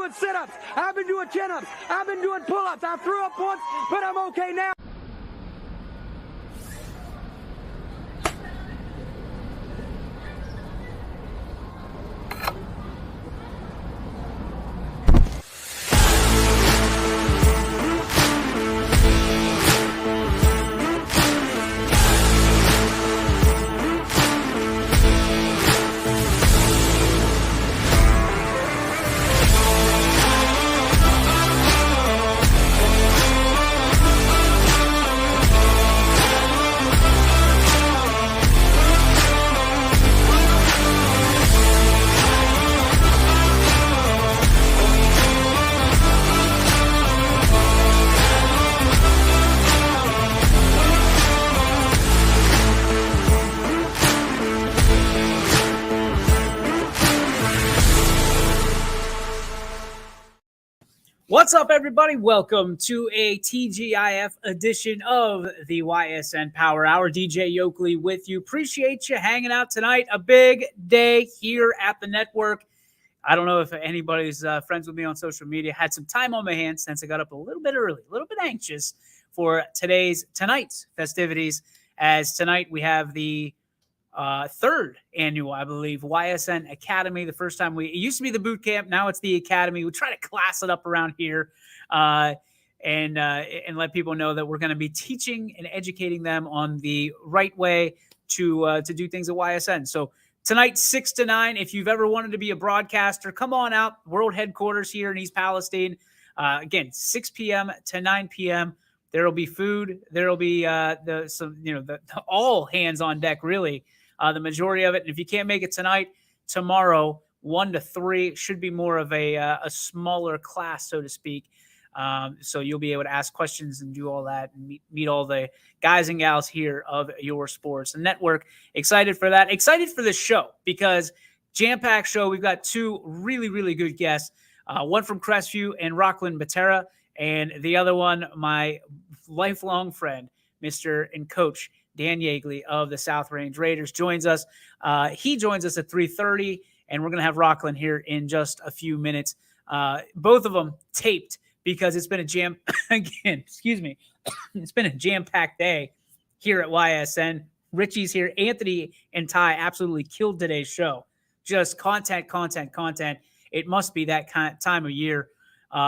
doing sit-ups. I've been doing chin-ups. I've been doing pull-ups. I threw up once, but I'm okay now. What's up, everybody? Welcome to a TGIF edition of the Ysn Power Hour. DJ Yeagley with you. Appreciate you hanging out tonight. A big day here at the network. I don't know if anybody's friends with me on social media. Had some time on my hands since I got up a little bit early, a little bit anxious for tonight's festivities. As tonight we have the third annual, I believe, Ysn Academy. The first time it used to be the boot camp. Now it's the Academy. We try to class it up around here and let people know that we're going to be teaching and educating them on the right way to do things at Ysn. So tonight, 6 to 9, if you've ever wanted to be a broadcaster, come on out. World headquarters here in East Palestine. Again, 6 p.m. to 9 p.m. There will be food. There will be all hands on deck, really. The majority of it. And if you can't make it tonight, tomorrow, 1 to 3 should be more of a smaller class, so to speak. So you'll be able to ask questions and do all that and meet all the guys and gals here of your sports and network. Excited for that. Excited for this show because jam-packed show. We've got two really, really good guests. One from Crestview and Rockland Batera, and the other one, my lifelong friend, Mr. and Coach Dan Yeagley of the South Range Raiders joins us. He joins us at 3:30, and we're going to have Rockland here in just a few minutes. Both of them taped because it's been it's been a jam-packed day here at Ysn. Richie's here. Anthony and Ty absolutely killed today's show. Just content. It must be that time of year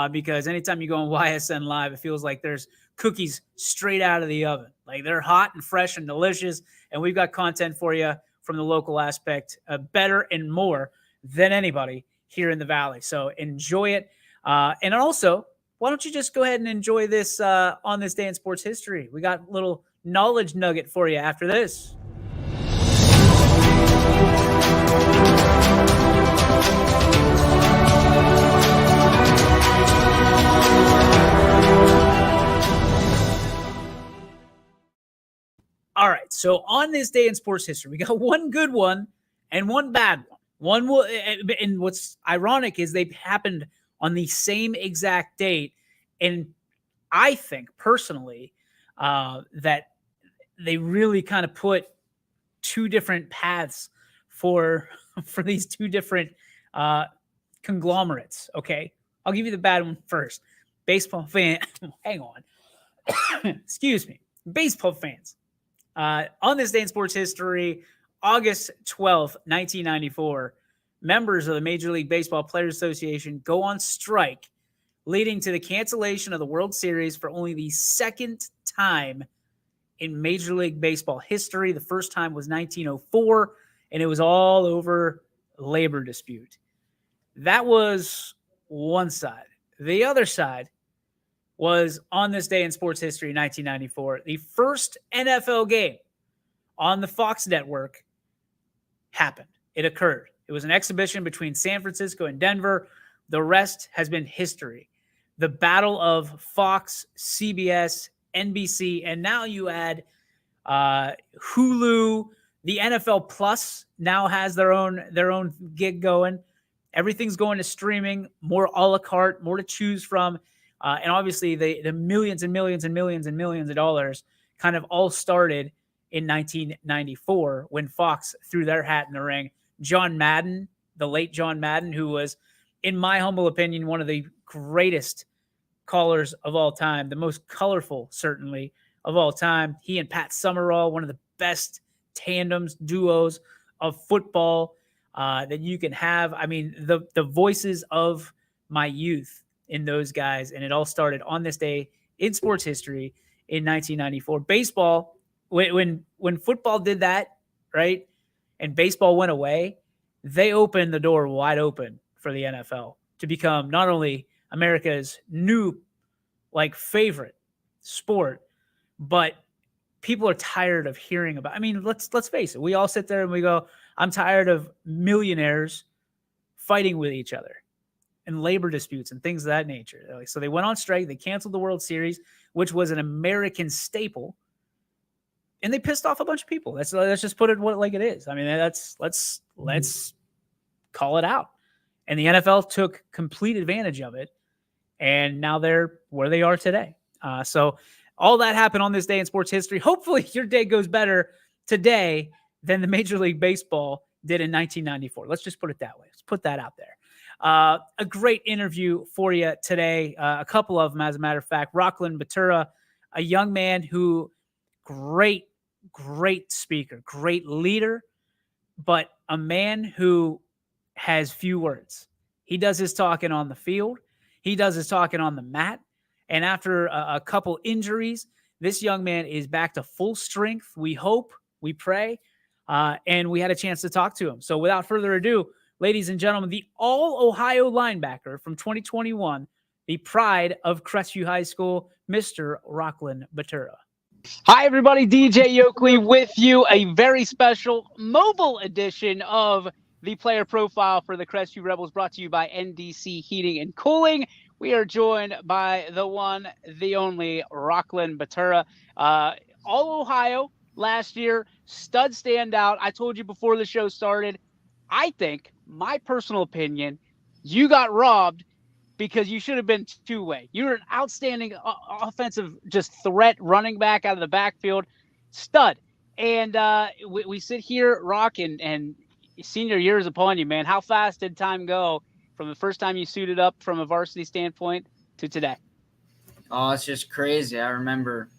because anytime you go on Ysn Live, it feels like there's cookies straight out of the oven. Like they're hot and fresh and delicious, and we've got content for you from the local aspect, better and more than anybody here in the Valley. So enjoy it. And also, why don't you just go ahead and enjoy this on this day in sports history? We got a little knowledge nugget for you after this. All right, so on this day in sports history, we got one good one and one bad one. And what's ironic is they happened on the same exact date, and I think personally that they really kind of put two different paths for these two different conglomerates. Okay, I'll give you the bad one first. Baseball fan, hang on, excuse me, baseball fans. On this day in sports history, August 12th, 1994, members of the Major League Baseball Players Association go on strike, leading to the cancellation of the World Series for only the second time in Major League Baseball history. The first time was 1904, and it was all over labor dispute. That was one side. The other side was on this day in sports history, 1994, the first NFL game on the Fox network happened. It occurred. It was an exhibition between San Francisco and Denver. The rest has been history. The battle of Fox, CBS, NBC, and now you add Hulu. The NFL Plus now has their own gig going. Everything's going to streaming, more a la carte, more to choose from. And obviously the millions and millions and millions and millions of dollars kind of all started in 1994 when Fox threw their hat in the ring. John Madden, the late John Madden, who was in my humble opinion, one of the greatest callers of all time, the most colorful, certainly, of all time. He and Pat Summerall, one of the best tandems, duos of football that you can have. I mean, the voices of my youth in those guys, and it all started on this day in sports history in 1994. Baseball, when football did that, right, and baseball went away, they opened the door wide open for the NFL to become not only America's new favorite sport, but people are tired of hearing about. I mean, let's face it. We all sit there and we go, I'm tired of millionaires fighting with each other and labor disputes and things of that nature. So they went on strike. They canceled the World Series, which was an American staple, and they pissed off a bunch of people. Let's just put it like it is. I mean, let's call it out. And the NFL took complete advantage of it, and now they're where they are today. So all that happened on this day in sports history. Hopefully your day goes better today than the Major League Baseball did in 1994. Let's just put it that way. Let's put that out there. A great interview for you today. A couple of them, as a matter of fact. Rockland Batura, a young man who, great speaker, great leader, but a man who has few words. He does his talking on the field. He does his talking on the mat. And after a couple injuries, this young man is back to full strength. We hope, we pray, and we had a chance to talk to him. So without further ado, ladies and gentlemen, the All-Ohio linebacker from 2021, the pride of Crestview High School, Mr. Rockland Batura. Hi, everybody. DJ Yeagley with you. A very special mobile edition of the player profile for the Crestview Rebels, brought to you by NDC Heating and Cooling. We are joined by the one, the only Rockland Batura. All-Ohio last year, stud standout. I told you before the show started, I think, my personal opinion, you got robbed because you should have been two-way. You're an outstanding offensive just threat running back out of the backfield. Stud. And we sit here, Rock, and senior year is upon you, man. How fast did time go from the first time you suited up from a varsity standpoint to today? Oh, it's just crazy. I remember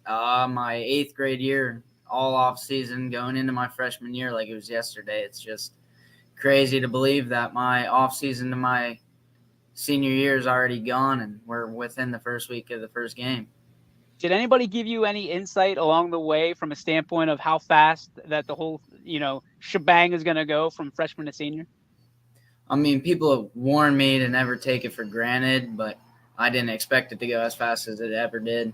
my 8th grade year, all off season, going into my freshman year like it was yesterday. It's just crazy to believe that my off season to my senior year is already gone, and we're within the first week of the first game. Did anybody give you any insight along the way from a standpoint of how fast that the whole, shebang is going to go from freshman to senior? I mean, people have warned me to never take it for granted, but I didn't expect it to go as fast as it ever did.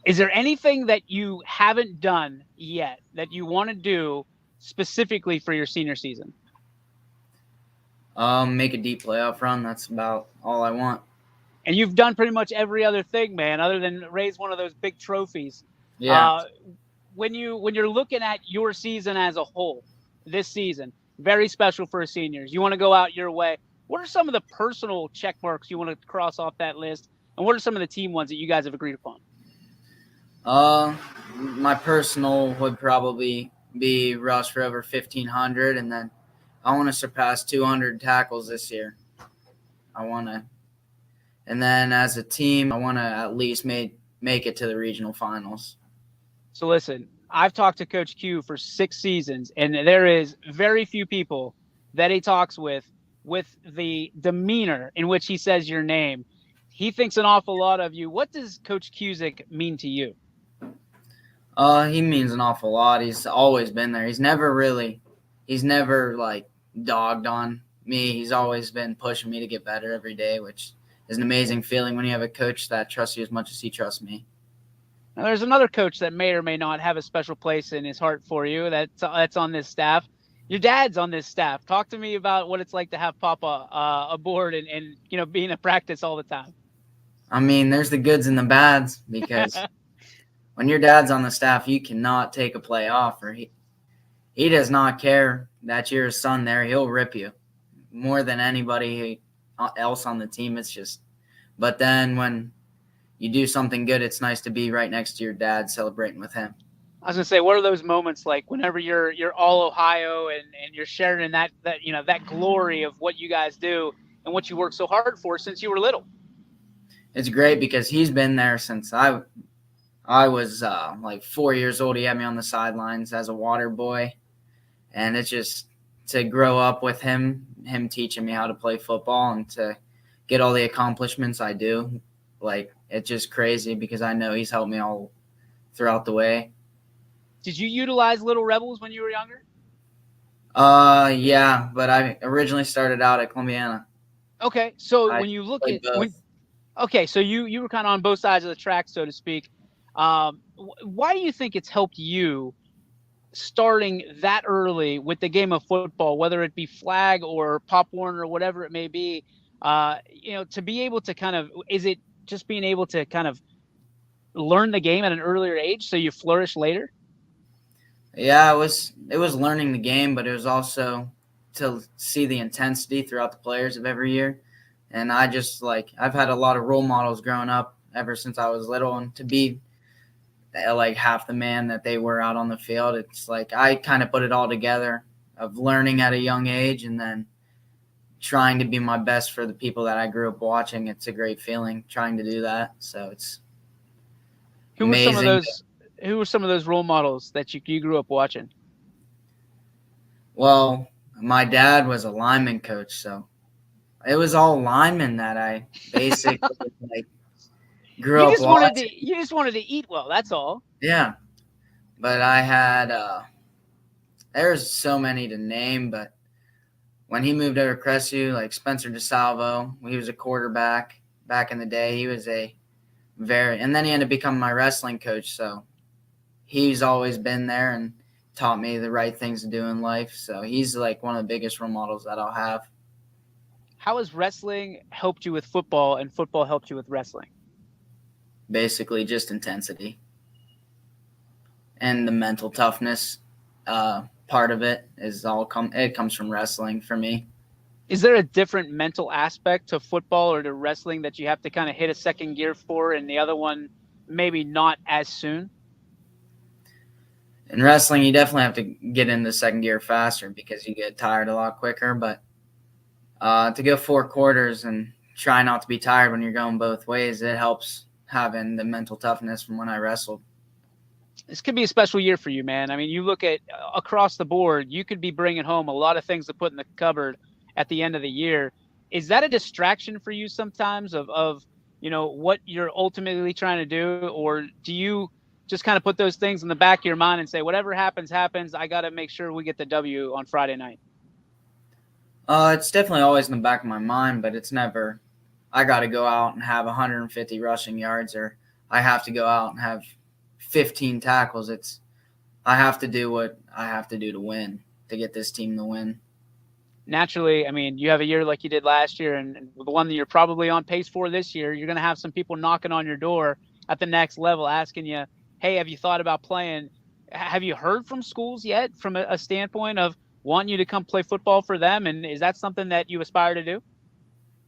Is there anything that you haven't done yet that you want to do specifically for your senior season? Make a deep playoff run. That's about all I want. And you've done pretty much every other thing, man, other than raise one of those big trophies. Yeah. When you're looking at your season as a whole, this season, very special for seniors. You want to go out your way. What are some of the personal check marks you want to cross off that list? And what are some of the team ones that you guys have agreed upon? My personal would probably be rush for over 1,500, and then I want to surpass 200 tackles this year. And then as a team, I want to at least make it to the regional finals. So listen, I've talked to Coach Q for 6 seasons, and there is very few people that he talks with the demeanor in which he says your name. He thinks an awful lot of you. What does Coach Cusick mean to you? He means an awful lot. He's always been there. He's never dogged on me. He's always been pushing me to get better every day, which is an amazing feeling when you have a coach that trusts you as much as he trusts me. Now, there's another coach that may or may not have a special place in his heart for you that's on this staff. Your dad's on this staff. Talk to me about what it's like to have Papa aboard and being at practice all the time. I mean, there's the goods and the bads, because when your dad's on the staff, you cannot take a play off, or he does not care that you're his son there. He'll rip you more than anybody else on the team. But then when you do something good, it's nice to be right next to your dad celebrating with him. I was gonna say, what are those moments like whenever you're all Ohio and you're sharing in that that glory of what you guys do and what you work so hard for since you were little? It's great because he's been there since I was like 4 years old. He had me on the sidelines as a water boy, and it's just to grow up with him teaching me how to play football and to get all the accomplishments I do. Like, it's just crazy because I know he's helped me all throughout the way. Did you utilize Little Rebels when you were younger? Yeah, but I originally started out at Columbiana. Okay, so I when you look played at both. okay, so you were kind of on both sides of the track, so to speak. Why do you think it's helped you starting that early with the game of football, whether it be flag or Pop Warner or whatever it may be? To be able to kind of, is it just being able to kind of learn the game at an earlier age so you flourish later? Yeah, it was learning the game, but it was also to see the intensity throughout the players of every year. And I just I've had a lot of role models growing up ever since I was little, and to be like half the man that they were out on the field, it's like I kind of put it all together of learning at a young age and then trying to be my best for the people that I grew up watching. It's a great feeling trying to do that. So it's Who were some of amazing. those? Who were some of those role models that you grew up watching? Well, my dad was a lineman coach, so it was all linemen that I basically grew up watching. You just wanted to eat well. That's all. Yeah, but I had there's so many to name, but when he moved over to Crestview, like Spencer DeSalvo, he was a quarterback back in the day. He was and then he ended up becoming my wrestling coach, so he's always been there and taught me the right things to do in life. So he's like one of the biggest role models that I'll have. How has wrestling helped you with football and football helped you with wrestling? Basically just intensity and the mental toughness part of it it comes from wrestling for me. Is there a different mental aspect to football or to wrestling that you have to kind of hit a second gear for and the other one maybe not as soon? In wrestling, you definitely have to get into second gear faster because you get tired a lot quicker. But to go 4 quarters and try not to be tired when you're going both ways, it helps having the mental toughness from when I wrestled. This could be a special year for you, man. I mean, you look at across the board, you could be bringing home a lot of things to put in the cupboard at the end of the year. Is that a distraction for you sometimes of what you're ultimately trying to do? Or do you just kind of put those things in the back of your mind and say, whatever happens, happens. I got to make sure we get the W on Friday night? It's definitely always in the back of my mind, but it's never, I got to go out and have 150 rushing yards or I have to go out and have 15 tackles. I have to do what I have to do to win, to get this team to win. Naturally, I mean, you have a year like you did last year and the one that you're probably on pace for this year, you're going to have some people knocking on your door at the next level asking you, hey, have you thought about playing? Have you heard from schools yet from a standpoint of wanting you to come play football for them? And is that something that you aspire to do?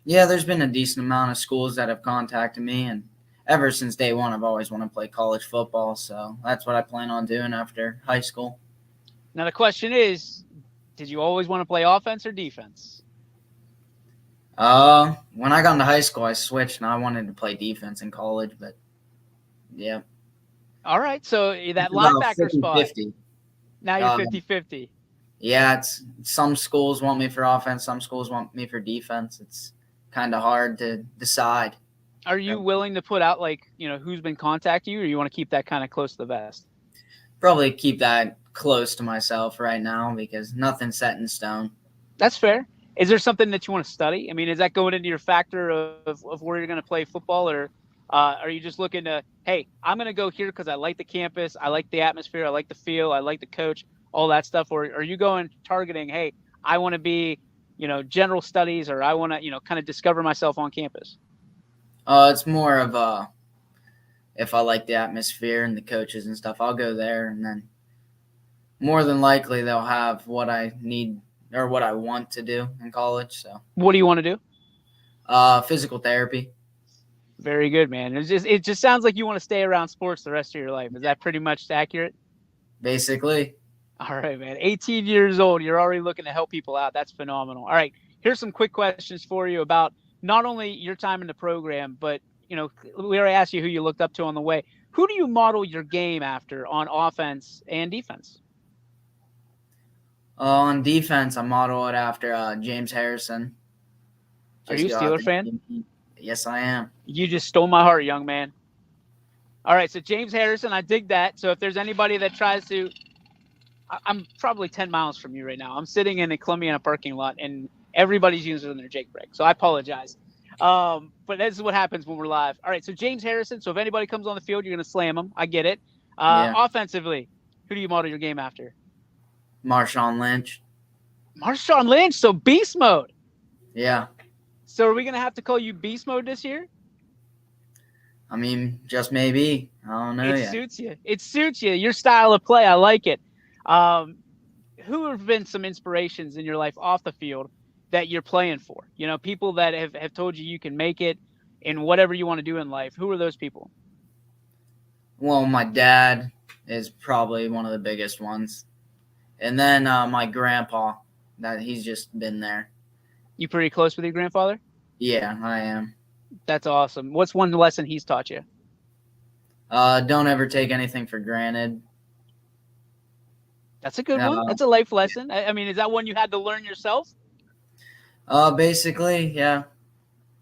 Yeah, there's been a decent amount of schools that have contacted me, and ever since day one, I've always wanted to play college football, so that's what I plan on doing after high school. Now, the question is, did you always want to play offense or defense? When I got into high school, I switched, and I wanted to play defense in college, but yeah. All right, so that It's about linebacker 50, spot. 50. Now you're 50-50. Yeah, it's some schools want me for offense, some schools want me for defense. It's kind of hard to decide. Are you willing to put out who's been contacting you, or you want to keep that kind of close to the vest? Probably keep that close to myself right now because nothing's set in stone. That's fair. Is there something that you want to study? I mean, is that going into your factor of where you're going to play football, or are you just looking to, hey, I'm going to go here because I like the campus, I like the atmosphere, I like the feel, I like the coach, all that stuff? Or are you going targeting, hey, I want to be, general studies, or I want to, kind of discover myself on campus? It's more of if I like the atmosphere and the coaches and stuff, I'll go there, and then more than likely they'll have what I need or what I want to do in college. So, what do you want to do? Physical therapy. Very good, man. It just sounds like you want to stay around sports the rest of your life. Is that pretty much accurate? Basically. All right, man. 18 years old. You're already looking to help people out. That's phenomenal. All right. Here's some quick questions for you about not only your time in the program, but, we already asked you who you looked up to on the way. Who do you model your game after on offense and defense? On defense, I model it after James Harrison. Are you a Steeler fan? Yes, I am. You just stole my heart, young man. All right, so James Harrison, I dig that. So if there's anybody that tries to – I'm probably 10 miles from you right now. I'm sitting in a Columbiana parking lot, and everybody's using their Jake break. So I apologize. But this is what happens when we're live. All right, so James Harrison. So if anybody comes on the field, you're going to slam them. I get it. Offensively, who do you model your game after? Marshawn Lynch. Marshawn Lynch, so beast mode. Yeah. So are we going to have to call you beast mode this year? I mean, just maybe. I don't know yet. It suits you. Your style of play, I like it. Who have been some inspirations in your life off the field that you're playing for? People that have told you can make it in whatever you want to do in life. Who are those people? Well, my dad is probably one of the biggest ones. And then my grandpa, that he's just been there. You pretty close with your grandfather? Yeah, I am. That's awesome. What's one lesson he's taught you? Don't ever take anything for granted. That's a good one. That's a life lesson. I mean, is that one you had to learn yourself? Basically, yeah.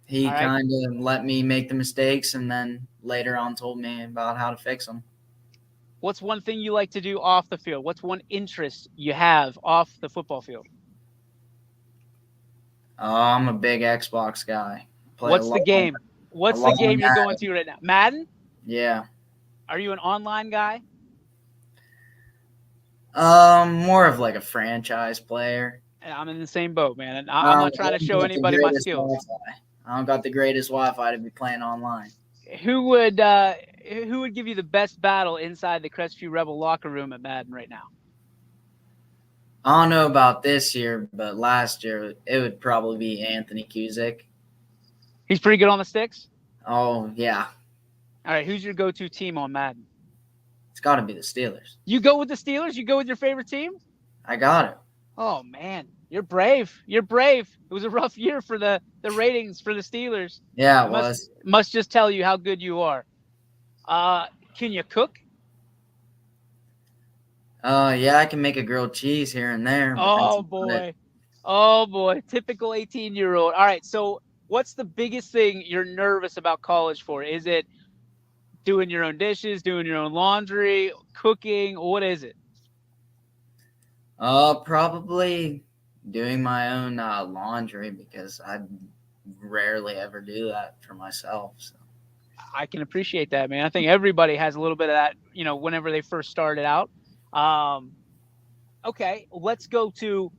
He kind of let me make the mistakes and then later on told me about how to fix them. What's one thing you like to do off the field? What's one interest you have off the football field? I'm a big Xbox guy. What's the game? What's the game you're going to right now? Madden? Yeah. Are you an online guy? More of like a franchise player. I'm in the same boat, man. And I'm not trying to show anybody my skills. Wi-Fi. I don't got the greatest Wi-Fi to be playing online. Who would give you the best battle inside the Crestview Rebel locker room at Madden right now? I don't know about this year, but last year it would probably be Anthony Kuzic. He's pretty good on the sticks? Oh, yeah. All right, who's your go-to team on Madden? It's got to be the Steelers. You go with the Steelers? You go with your favorite team? I got it. Oh, man. You're brave. You're brave. It was a rough year for the ratings for the Steelers. Yeah, it was. Must just tell you how good you are. Can you cook? Yeah, I can make a grilled cheese here and there. Oh, boy. Oh, boy. Typical 18-year-old. All right, so what's the biggest thing you're nervous about college for? Is it doing your own dishes, doing your own laundry, cooking? What is it? Probably doing my own laundry because I rarely ever do that for myself. So. I can appreciate that, man. I think everybody has a little bit of that, whenever they first started out. Okay, let's go to,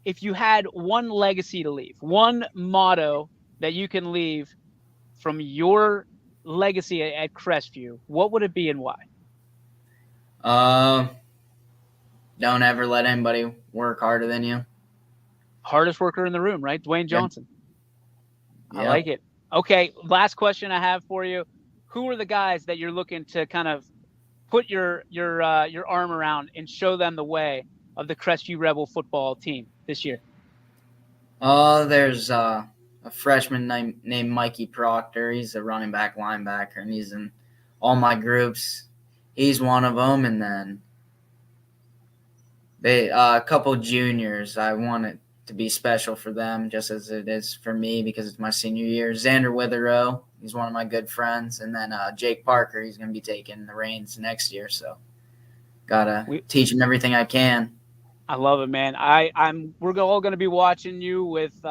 if you had one legacy to leave, one motto that you can leave from your legacy at Crestview, what would it be and why? Don't ever let anybody work harder than you. Hardest worker in the room, right? Dwayne Johnson. Yep. I like it. Okay, last question I have for you. Who are the guys that you're looking to kind of put your arm around and show them the way of the Crestview Rebel football team this year? There's a freshman named Mikey Proctor. He's a running back linebacker, and he's in all my groups. He's one of them, and then a couple juniors. I want it to be special for them just as it is for me because it's my senior year. Xander Witherow, he's one of my good friends. And then Jake Parker, he's going to be taking the reins next year. So got to teach him everything I can. I love it, man. We're all going to be watching you with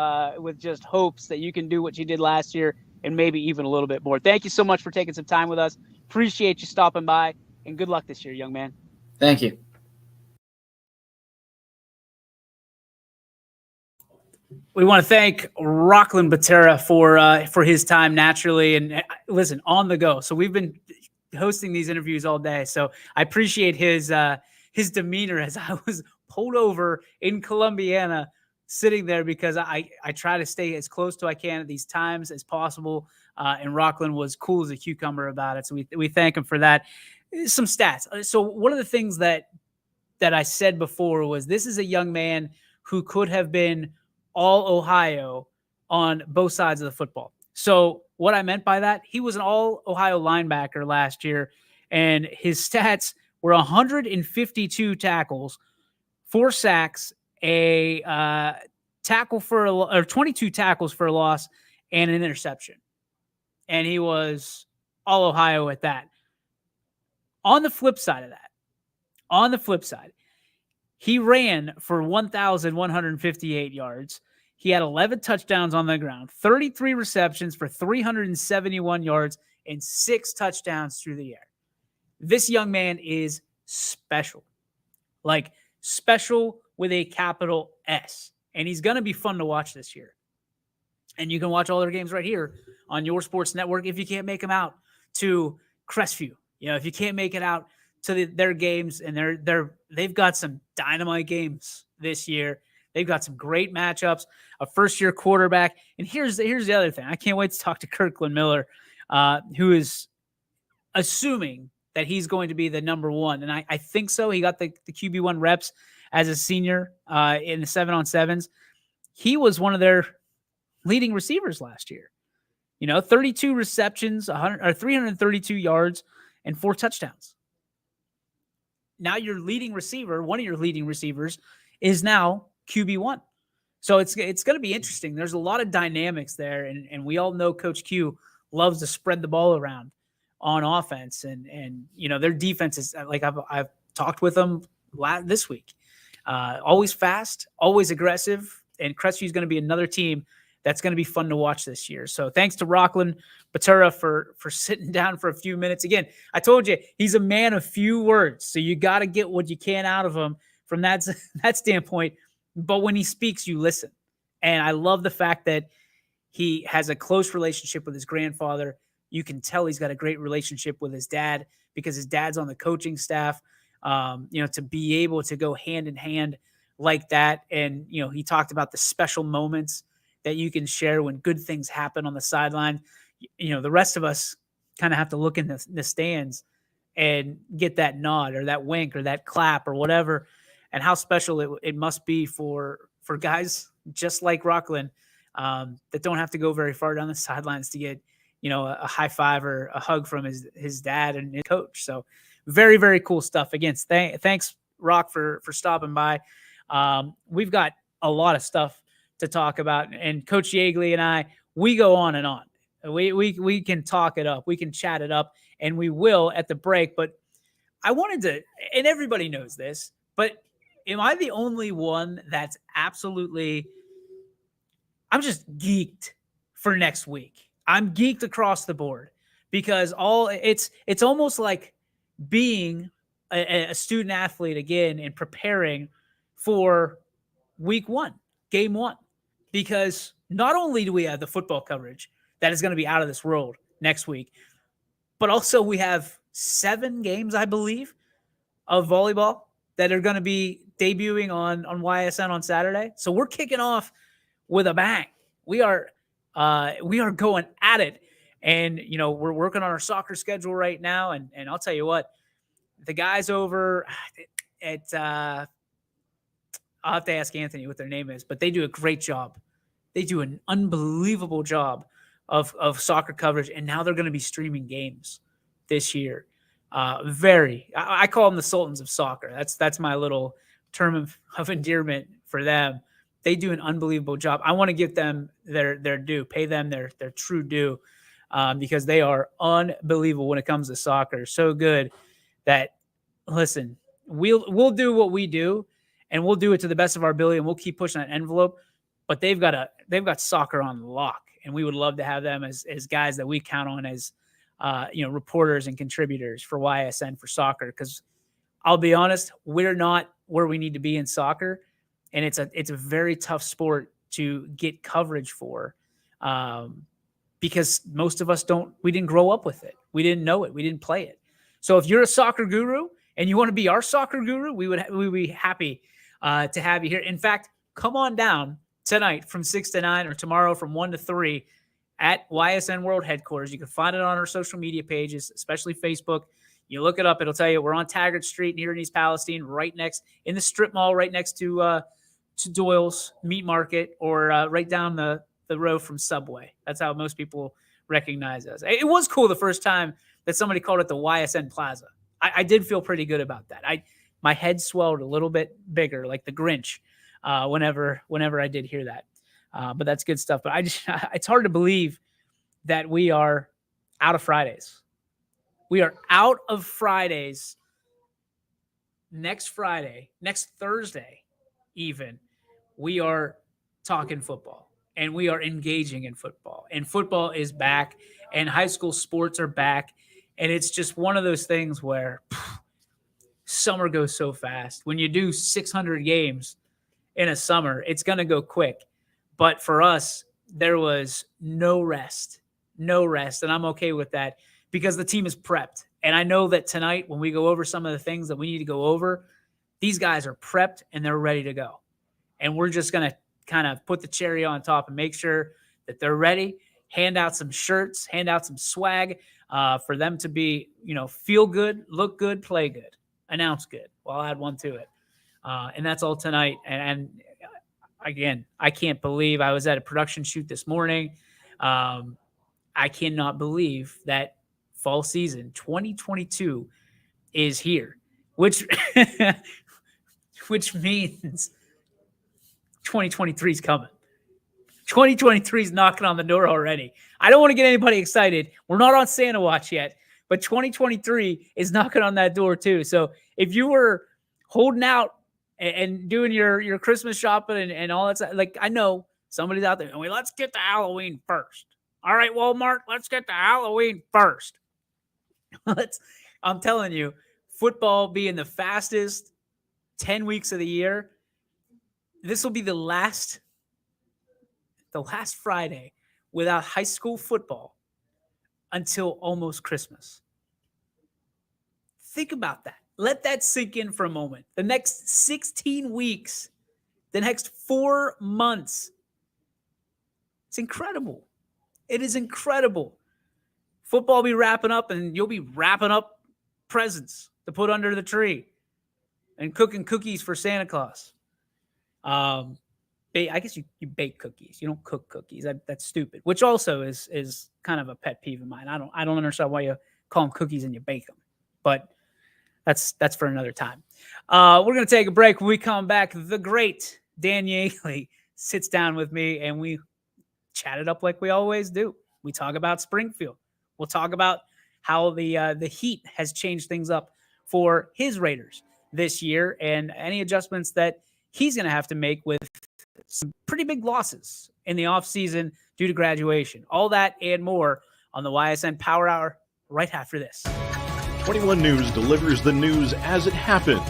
just hopes that you can do what you did last year and maybe even a little bit more. Thank you so much for taking some time with us. Appreciate you stopping by, and good luck this year, young man. Thank you. We want to thank Rockland Batera for his time naturally and listen on the go. So we've been hosting these interviews all day. So I appreciate his demeanor as I was pulled over in Columbiana, sitting there because I try to stay as close to I can at these times as possible. And Rockland was cool as a cucumber about it. So we thank him for that. Some stats. So one of the things that that I said before was this is a young man who could have been all Ohio on both sides of the football. So what I meant by that, he was an all Ohio linebacker last year, and his stats were 152 tackles, 4 sacks, a tackle for or 22 tackles for a loss, and an interception. And he was all Ohio at that. On the flip side of that, he ran for 1,158 yards. He had 11 touchdowns on the ground, 33 receptions for 371 yards, and 6 touchdowns through the air. This young man is special. Like, special with a capital S. And he's going to be fun to watch this year. And you can watch all their games right here on your sports network if you can't make them out to Crestview. If you can't make it out to their games, and they've got some dynamite games this year. They've got some great matchups, a first-year quarterback. And here's the other thing. I can't wait to talk to Kirkland Miller, who is assuming that he's going to be the number one. And I think so. He got the QB1 reps as a senior in the 7-on-7s. He was one of their leading receivers last year. 32 receptions, 332 yards, and 4 touchdowns. Now your leading receiver, one of your leading receivers, is now QB1. So it's going to be interesting. There's a lot of dynamics there, and we all know Coach Q loves to spread the ball around on offense, and their defense is like I've talked with them this week. Always fast, always aggressive, and Crestview is going to be another team that's going to be fun to watch this year. So thanks to Rockland Batura for sitting down for a few minutes. Again, I told you, he's a man of few words, so you got to get what you can out of him from that standpoint. But when he speaks, you listen. And I love the fact that he has a close relationship with his grandfather. You can tell he's got a great relationship with his dad because his dad's on the coaching staff. To be able to go hand in hand like that. And, he talked about the special moments that you can share when good things happen on the sideline. The rest of us kind of have to look in the stands and get that nod or that wink or that clap or whatever, and how special it must be for guys just like Rockland that don't have to go very far down the sidelines to get, a high five or a hug from his dad and his coach. So very, very cool stuff. Again, thanks, Rock, for stopping by. We've got a lot of stuff to talk about, and Coach Yeagley and I, we go on and on. We can talk it up, we can chat it up, and we will at the break. But I wanted to, and everybody knows this, but am I the only one that's absolutely, I'm just geeked for next week? I'm geeked across the board because it's almost like being a student athlete again and preparing for week 1, game 1. Because not only do we have the football coverage that is going to be out of this world next week, but also we have 7 games, I believe, of volleyball that are going to be debuting on YSN on Saturday. So we're kicking off with a bang. We are going at it. And, we're working on our soccer schedule right now. And I'll tell you what, the guys over at I'll have to ask Anthony what their name is, but they do a great job. They do an unbelievable job of soccer coverage, and now they're going to be streaming games this year. I call them the Sultans of Soccer. That's my little term of endearment for them. They do an unbelievable job. I want to give them their due, pay them their true due, because they are unbelievable when it comes to soccer. So good that, listen, we'll do what we do, and we'll do it to the best of our ability, and we'll keep pushing that envelope. But they've got soccer on lock, and we would love to have them as guys that we count on as reporters and contributors for YSN for soccer. Because I'll be honest, we're not where we need to be in soccer, and it's a very tough sport to get coverage for, because most of us we didn't grow up with it, we didn't know it, we didn't play it. So if you're a soccer guru and you want to be our soccer guru, we'd be happy to have you here. In fact, come on down tonight from 6 to 9, or tomorrow from 1 to 3 at YSN World Headquarters. You can find it on our social media pages, especially Facebook. You look it up, it'll tell you we're on Taggart Street here in East Palestine, right next in the strip mall, right next to Doyle's Meat Market, or right down the road from Subway. That's how most people recognize us. It was cool the first time that somebody called it the YSN Plaza. I did feel pretty good about that. My head swelled a little bit bigger, like the Grinch, whenever I did hear that. But that's good stuff. But it's hard to believe that we are out of Fridays. We are out of Fridays next Friday, next Thursday even. We are talking football, and we are engaging in football. And football is back, and high school sports are back. And it's just one of those things where summer goes so fast. When you do 600 games in a summer, it's going to go quick. But for us, there was no rest. And I'm okay with that because the team is prepped. And I know that tonight when we go over some of the things that we need to go over, these guys are prepped and they're ready to go. And we're just going to kind of put the cherry on top and make sure that they're ready, hand out some shirts, hand out some swag for them to be, feel good, look good, play good, announce good. Well, I'll add one to it. And that's all tonight. And again, I can't believe I was at a production shoot this morning. I cannot believe that fall season 2022 is here, which means 2023 is coming. 2023 is knocking on the door already. I don't want to get anybody excited. We're not on Santa watch yet, but 2023 is knocking on that door too. So if you were holding out and doing your Christmas shopping and all that stuff, like I know somebody's out there, let's get to Halloween first. All right, Walmart, let's get to Halloween first. I'm telling you, football being the fastest 10 weeks of the year, this will be the last Friday without high school football until almost Christmas. Think about that. Let that sink in for a moment. The next 16 weeks, the next 4 months. It's incredible. It is incredible. Football will be wrapping up, and you'll be wrapping up presents to put under the tree and cooking cookies for Santa Claus. I guess you bake cookies. You don't cook cookies. That's stupid, which also is kind of a pet peeve of mine. I don't understand why you call them cookies and you bake them. But that's for another time. We're going to take a break. When we come back, the great Dan Yeagley sits down with me, and we chat it up like we always do. We talk about Springfield. We'll talk about how the Heat has changed things up for his Raiders this year and any adjustments that he's going to have to make with some pretty big losses in the offseason due to graduation. All that and more on the YSN Power Hour right after this. 21 News delivers the news as it happens,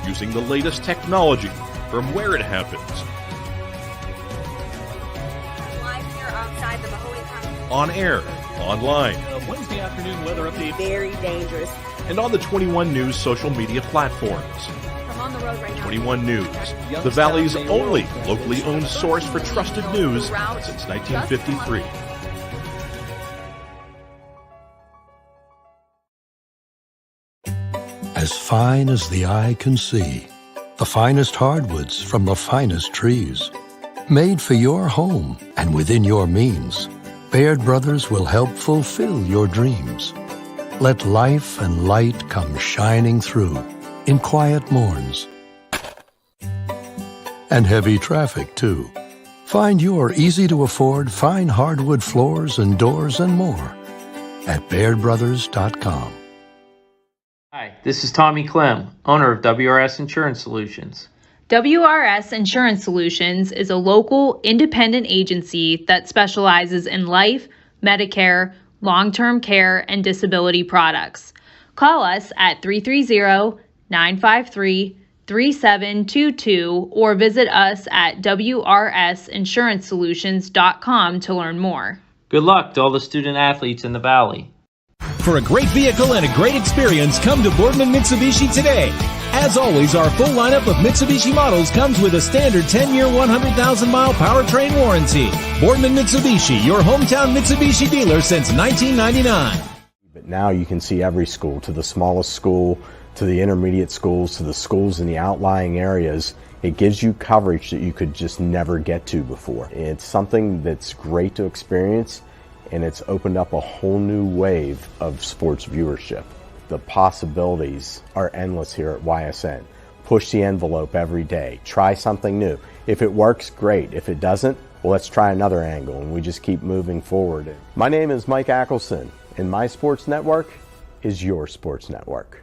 using the latest technology from where it happens. Live here outside the Mahoney County. On air, online, Wednesday afternoon weather update. Very dangerous. and on the 21 News social media platforms. I'm on the road right now. 21 News, the Valley's only locally owned source for trusted news since 1953. As fine as the eye can see, the finest hardwoods from the finest trees. Made for your home and within your means, Baird Brothers will help fulfill your dreams. Let life and light come shining through in quiet morns. And heavy traffic, too. Find your easy-to-afford fine hardwood floors and doors and more at BairdBrothers.com. Hi, this is Tommy Clem, owner of WRS Insurance Solutions. WRS Insurance Solutions is a local, independent agency that specializes in life, Medicare, long-term care, and disability products. Call us at 330-953-3722 or visit us at WRSInsuranceSolutions.com to learn more. Good luck to all the student athletes in the Valley. For a great vehicle and a great experience, come to Boardman Mitsubishi today. As always, our full lineup of Mitsubishi models comes with a standard 10-year, 100,000-mile powertrain warranty. Boardman Mitsubishi, your hometown Mitsubishi dealer since 1999. Now you can see every school, to the smallest school, to the intermediate schools, to the schools in the outlying areas. It gives you coverage that you could just never get to before. It's something that's great to experience, and it's opened up a whole new wave of sports viewership. The possibilities are endless here at YSN. Push the envelope every day. Try something new. If it works, great. If it doesn't, well, let's try another angle, and we just keep moving forward. My name is Mike Ackelson, and my sports network is your sports network.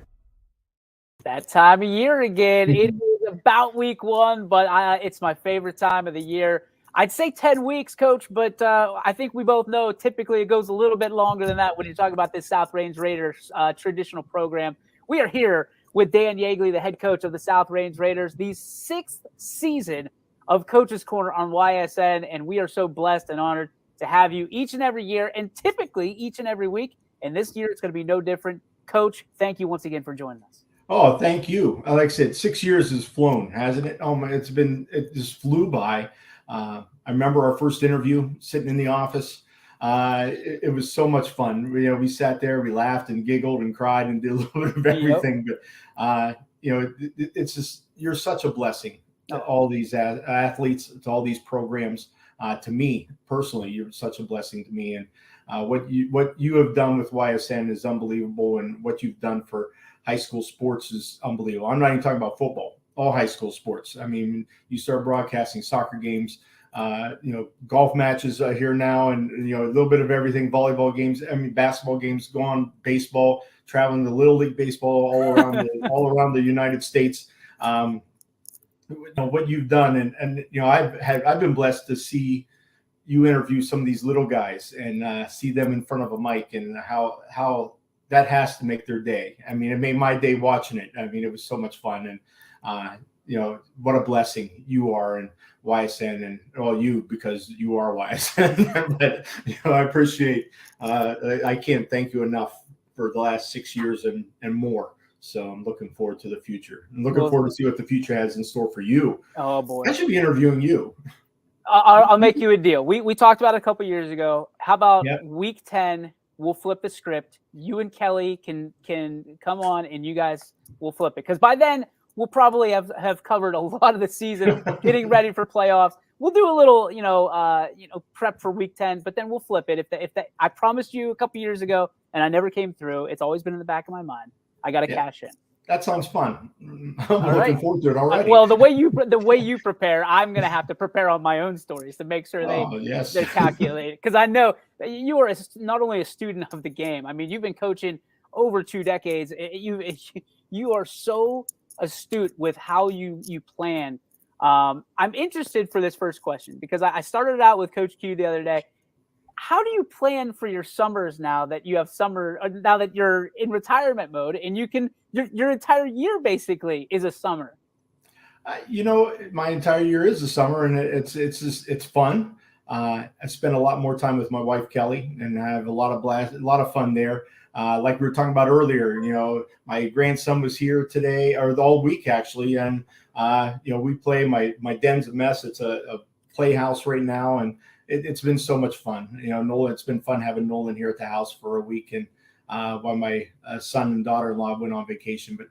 That time of year again. It is about week 1, but it's my favorite time of the year. I'd say 10 weeks, Coach, but I think we both know typically it goes a little bit longer than that when you talk about this South Range Raiders traditional program. We are here with Dan Yeagley, the head coach of the South Range Raiders, the 6th season of Coach's Corner on YSN, and we are so blessed and honored to have you each and every year, and typically each and every week, and this year it's going to be no different. Coach, thank you once again for joining us. Oh, thank you. Like I said, 6 years has flown, hasn't it? Oh my, it just flew by. I remember our first interview sitting in the office. It was so much fun. We sat there, we laughed and giggled and cried and did a little bit of everything. Yep. But it's just, you're such a blessing to all these athletes, to all these programs. To me personally, you're such a blessing to me, and what you have done with YSN is unbelievable, and what you've done for high school sports is unbelievable. I'm not even talking about football, all high school sports. I mean, you start broadcasting soccer games, golf matches here now, and a little bit of everything, volleyball games, basketball games, go on, baseball, traveling to Little League baseball all around the United States. What you've done, and I've been blessed to see you interview some of these little guys and see them in front of a mic, and how that has to make their day. I mean, it made my day watching it. I mean, it was so much fun, and what a blessing you are, and YSN, and you, because you are YSN. But I appreciate. I can't thank you enough for the last 6 years and more. So I'm looking forward to the future. I'm looking forward to see what the future has in store for you. Oh boy, I should be interviewing you. I'll make you a deal. We talked about it a couple years ago. How about week 10? We'll flip the script. You and Kelly can come on, and you guys will flip it, because by then we'll probably have covered a lot of the season, getting ready for playoffs. We'll do a little, prep for week 10, but then we'll flip it. If I promised you a couple years ago, and I never came through. It's always been in the back of my mind. I got to cash in. That sounds fun. I'm looking forward to it already. Well, the way you prepare, I'm going to have to prepare on my own stories to make sure they're calculated. Because I know that you are not only a student of the game. I mean, you've been coaching over 2 decades. You are so astute with how you plan. I'm interested for this first question, because I started out with Coach Q the other day. How do you plan for your summers now that you have now that you're in retirement mode, and you can your entire year basically is a summer? My entire year is a summer, and it's fun. I spend a lot more time with my wife Kelly, and I have a lot of fun there. Like we were talking about earlier, my grandson was here today, or all week actually, and we play. My den's a mess. It's a playhouse right now, and it's been so much fun. Nolan, it's been fun having Nolan here at the house for a week, and while my son and daughter-in-law went on vacation. But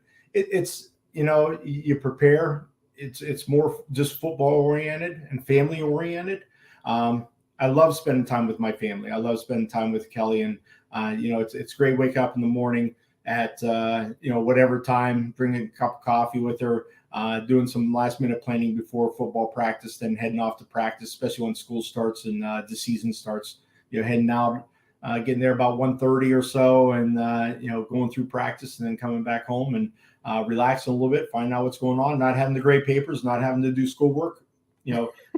you prepare. It's more just football oriented and family oriented. I love spending time with my family. I love spending time with Kelly, and it's great. Wake up in the morning at whatever time, bringing a cup of coffee with her. Doing some last minute planning before football practice, then heading off to practice, especially when school starts and the season starts, heading out, getting there about 1:30 or so, and, going through practice, and then coming back home and relaxing a little bit, finding out what's going on, not having to grade papers, not having to do schoolwork.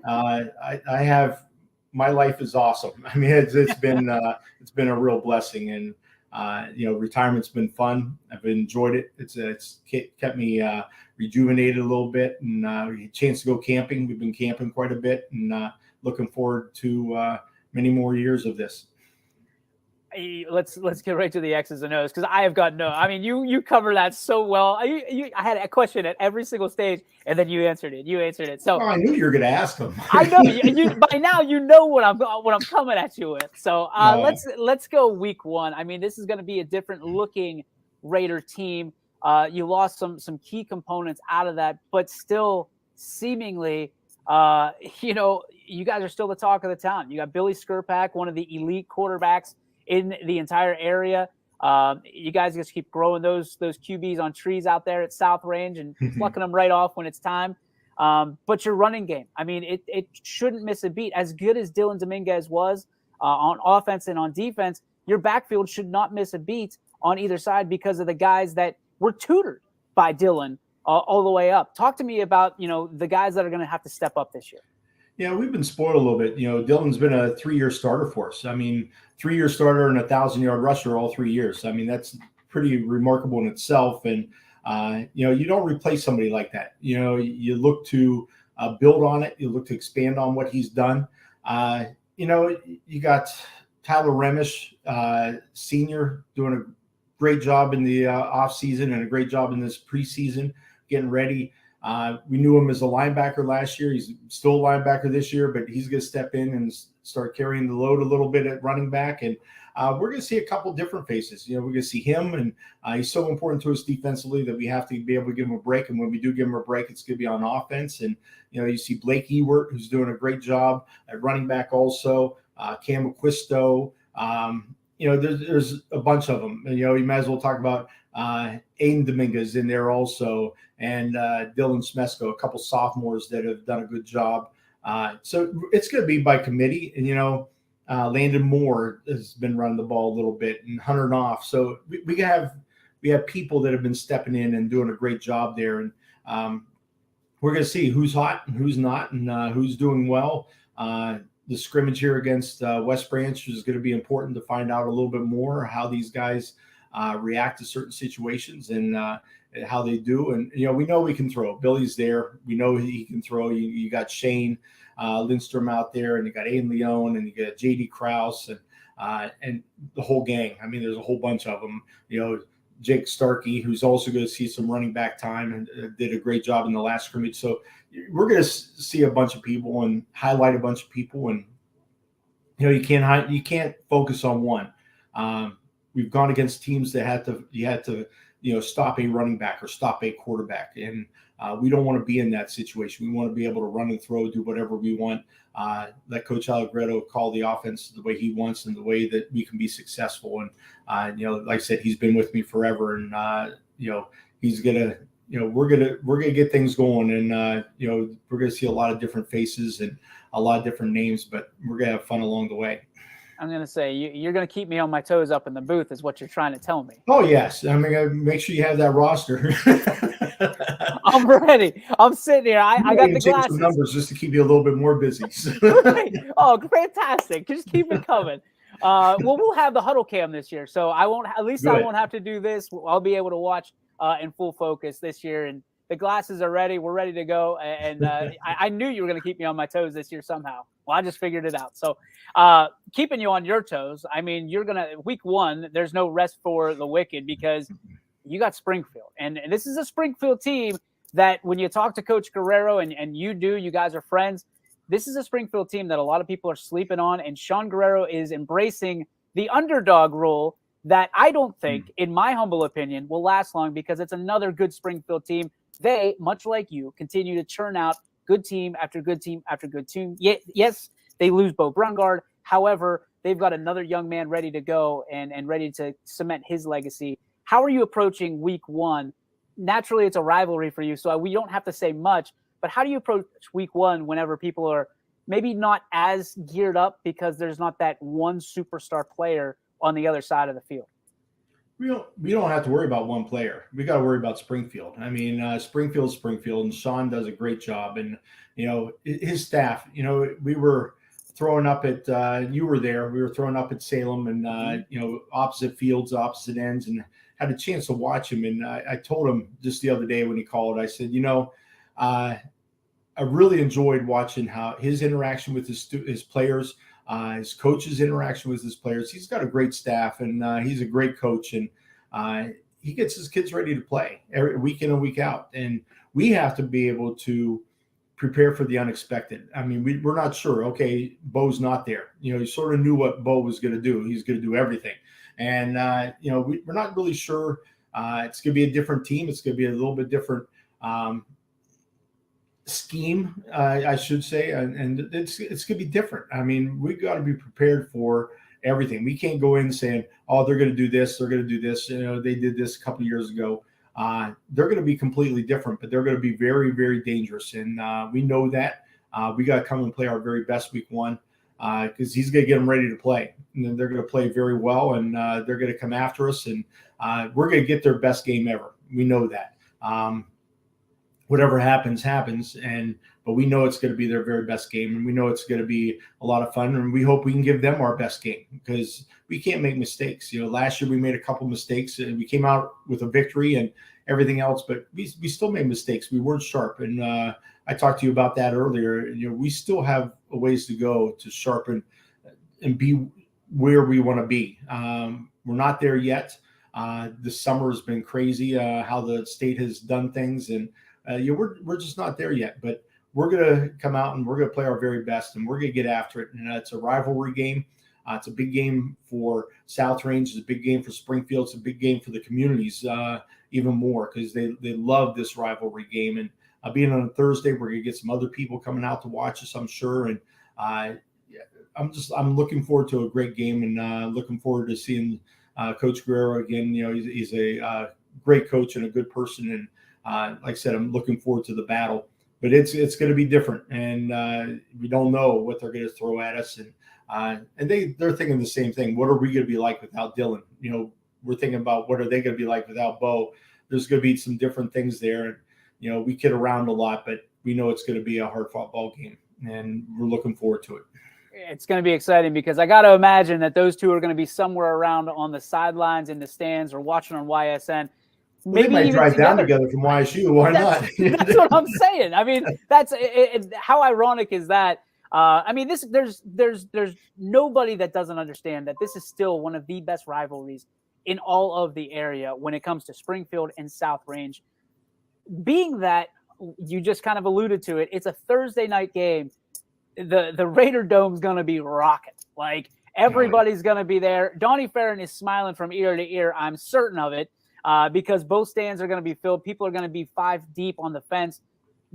I have, my life is awesome. I mean, it's been a real blessing, and retirement's been fun. I've enjoyed it. It's kept me rejuvenated a little bit, and a chance to go camping. We've been camping quite a bit, and looking forward to many more years of this. let's get right to the X's and O's, because I have got no. I mean, you cover that so well. I had a question at every single stage, and then you answered it. So I knew you were going to ask them. I know you by now. You know what I'm coming at you with. So let's go week one. I mean, this is going to be a different looking Raider team. You lost some key components out of that, but still seemingly, you guys are still the talk of the town. You got Billy Skirpak, one of the elite quarterbacks in the entire area. You guys just keep growing those QBs on trees out there at South Range and plucking them right off when it's time. But your running game, I mean, it shouldn't miss a beat. As good as Dylan Dominguez was on offense and on defense, your backfield should not miss a beat on either side because of the guys that were tutored by Dylan all the way up. Talk to me about, the guys that are going to have to step up this year. Yeah, we've been spoiled a little bit. Dylan's been a 3-year starter for us. I mean, 3-year starter and 1,000-yard rusher all 3 years. I mean, that's pretty remarkable in itself. And, you don't replace somebody like that. You look to build on it. You look to expand on what he's done. You got Tyler Remish, senior, doing a great job in the offseason and a great job in this preseason, getting ready. We knew him as a linebacker last year. He's still a linebacker this year, but he's going to step in and start carrying the load a little bit at running back. And we're going to see a couple different faces. We're going to see him, and he's so important to us defensively that we have to be able to give him a break. And when we do give him a break, it's going to be on offense. And, you see Blake Ewert, who's doing a great job at running back also, Cam Acquisto. There's a bunch of them. And, you might as well talk about Aiden Dominguez in there also, and Dylan Smesko, a couple sophomores that have done a good job. So it's going to be by committee. And, Landon Moore has been running the ball a little bit, and Hunter Knopf. So we have people that have been stepping in and doing a great job there. And we're going to see who's hot and who's not, and who's doing well. The scrimmage here against West Branch is going to be important to find out a little bit more how these guys react to certain situations and how they do. And, we know we can throw. Billy's there. We know he can throw. You got Shane Lindstrom out there, and you got Aiden Leone, and you got J.D. Krause, and the whole gang. I mean, there's a whole bunch of them. Jake Starkey, who's also going to see some running back time and did a great job in the last scrimmage. So we're going to see a bunch of people and highlight a bunch of people. And, you can't focus on one. We've gone against teams that you had to stop a running back or stop a quarterback. And we don't want to be in that situation. We want to be able to run and throw, do whatever we want. Let Coach Allegretto call the offense the way he wants and the way that we can be successful. And, like I said, he's been with me forever, and, he's going to, we're going to get things going, and, we're going to see a lot of different faces and a lot of different names, but we're going to have fun along the way. I'm going to say you're going to keep me on my toes up in the booth is what you're trying to tell me. Oh, yes. I'm going to make sure you have that roster. I'm ready. I'm sitting here. I got the glasses. Some numbers just to keep you a little bit more busy. Oh, fantastic. Just keep it coming. We'll have the huddle cam this year, so I won't have to do this. I'll be able to watch in full focus this year, and the glasses are ready. We're ready to go. And I knew you were going to keep me on my toes this year somehow. Well, I just figured it out. So keeping you on your toes, I mean, you're going to week one, there's no rest for the wicked because you got Springfield. And this is a Springfield team that when you talk to Coach Guerrero and you guys are friends, this is a Springfield team that a lot of people are sleeping on. And Sean Guerrero is embracing the underdog role that I don't think, in my humble opinion, will last long because it's another good Springfield team. They, much like you, continue to churn out good team after good team after good team. Yes, they lose Bo Brungard. However, they've got another young man ready to go and ready to cement his legacy. How are you approaching week one? Naturally, it's a rivalry for you, so we don't have to say much. But how do you approach week one whenever people are maybe not as geared up because there's not that one superstar player on the other side of the field? We don't have to worry about one player. We got to worry about Springfield. I mean, Springfield, and Sean does a great job. And, his staff, we were throwing up at, you were there, we were throwing up at Salem and, opposite fields, opposite ends, and had a chance to watch him. And I told him just the other day when he called, I said, I really enjoyed watching how his interaction with his players, his coach's interaction with his players. He's got a great staff, and he's a great coach, and he gets his kids ready to play every week in and week out. And we have to be able to prepare for the unexpected. I mean, we're not sure. Okay, Bo's not there. You sort of knew what Bo was going to do. He's going to do everything. And, we're not really sure. It's going to be a different team. It's going to be a little bit different scheme, I should say. And it's going to be different. I mean, we got to be prepared for everything. We can't go in saying, oh, they're going to do this. They're going to do this. They did this a couple of years ago. They're going to be completely different, but they're going to be very, very dangerous. And we know that. We got to come and play our very best week one because he's going to get them ready to play. And then they're going to play very well, and they're going to come after us, and we're going to get their best game ever. We know that. Whatever happens, happens. But we know it's going to be their very best game, and we know it's going to be a lot of fun, and we hope we can give them our best game because we can't make mistakes. Last year we made a couple mistakes, and we came out with a victory and everything else, but we still made mistakes. We weren't sharp, and I talked to you about that earlier. We still have a ways to go to sharpen and be where we want to be. We're not there yet. This summer has been crazy how the state has done things, and we're just not there yet, but we're going to come out and we're going to play our very best, and we're going to get after it. And it's a rivalry game. It's a big game for South Range. It's a big game for Springfield. It's a big game for the communities even more because they love this rivalry game. And being on a Thursday, we're going to get some other people coming out to watch us, I'm sure. And I'm looking forward to a great game, and looking forward to seeing Coach Guerrero again. He's a great coach and a good person. And like I said, I'm looking forward to the battle. But it's going to be different, and we don't know what they're going to throw at us. And they're thinking the same thing. What are we going to be like without Dylan? We're thinking about what are they going to be like without Bo. There's going to be some different things there. And we kid around a lot, but we know it's going to be a hard-fought ball game, and we're looking forward to it. It's going to be exciting because I got to imagine that those two are going to be somewhere around on the sidelines, in the stands, or watching on YSN. Maybe they might drive down together from YSU. Why not? That's what I'm saying. I mean, that's how ironic is that? There's nobody that doesn't understand that this is still one of the best rivalries in all of the area when it comes to Springfield and South Range. Being that you just kind of alluded to it, it's a Thursday night game. The Raider Dome's going to be rocking. Like, everybody's going to be there. Donnie Farron is smiling from ear to ear. I'm certain of it. Because both stands are going to be filled. People are going to be 5 deep on the fence.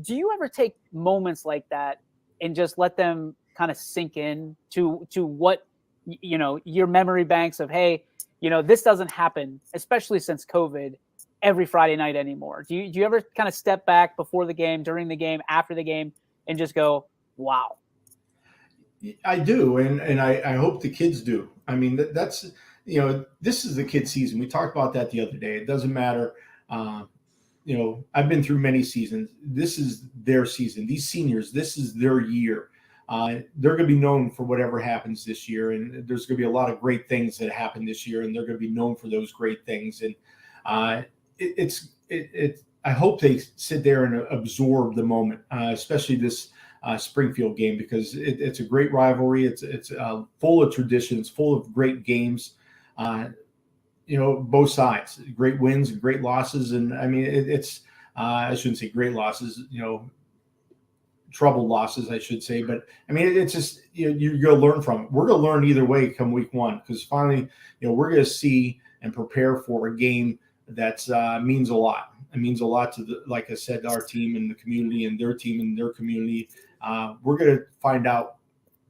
Do you ever take moments like that and just let them kind of sink in to what, your memory banks of, hey, this doesn't happen, especially since COVID, every Friday night anymore? Do you ever kind of step back before the game, during the game, after the game, and just go, wow? I do, and I hope the kids do. I mean, that's – this is the kid season. We talked about that the other day. It doesn't matter. I've been through many seasons. This is their season. These seniors, this is their year. They're going to be known for whatever happens this year. And there's going to be a lot of great things that happen this year, and they're going to be known for those great things. And I hope they sit there and absorb the moment, especially this Springfield game, because it's a great rivalry. It's full of traditions, full of great games. Both sides, great wins and great losses. And I mean, it's I shouldn't say great losses, troubled losses, I should say. But I mean, it's just, you're going to learn from it. We're going to learn either way come week one, because finally, we're going to see and prepare for a game that means a lot. It means a lot to like I said, our team and the community, and their team and their community. We're going to find out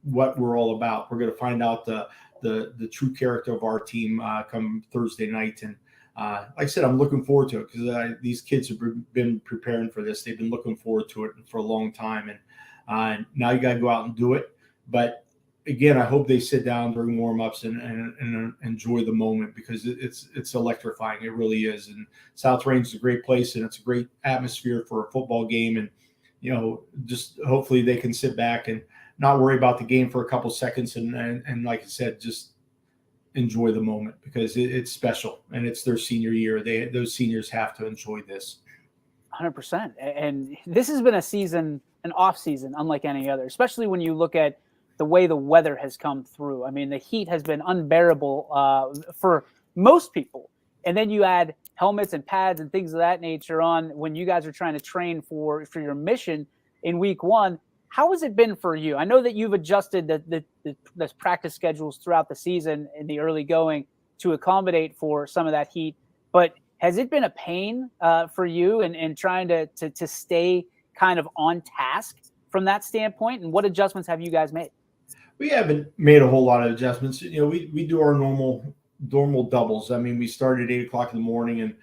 what we're all about. We're going to find out the true character of our team come Thursday night. And like I said, I'm looking forward to it because these kids have been preparing for this. They've been looking forward to it for a long time. And now you got to go out and do it. But again, I hope they sit down during warm-ups and enjoy the moment, because it's electrifying. It really is. And South Range is a great place, and it's a great atmosphere for a football game. And, just hopefully they can sit back and not worry about the game for a couple seconds, and like I said, just enjoy the moment, because it's special and it's their senior year. Those seniors have to enjoy this. 100%. And this has been an off season unlike any other, especially when you look at the way the weather has come through. I mean, the heat has been unbearable for most people. And then you add helmets and pads and things of that nature on when you guys are trying to train for your mission in week one. How has it been for you? I know that you've adjusted the practice schedules throughout the season in the early going to accommodate for some of that heat, but has it been a pain for you and trying to stay kind of on task from that standpoint? And what adjustments have you guys made? We haven't made a whole lot of adjustments. We do our normal doubles. I mean, we start at 8 o'clock in the morning and,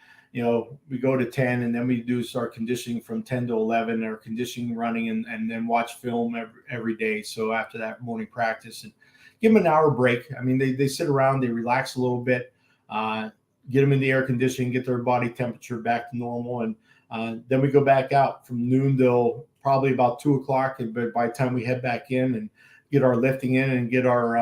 we go to 10 and then we do start conditioning from 10 to 11 or conditioning running and then watch film every day. So after that morning practice and give them an hour break. I mean, they sit around, they relax a little bit, get them in the air conditioning, get their body temperature back to normal. And then we go back out from noon till probably about 2 o'clock. But by the time we head back in and get our lifting in and get our,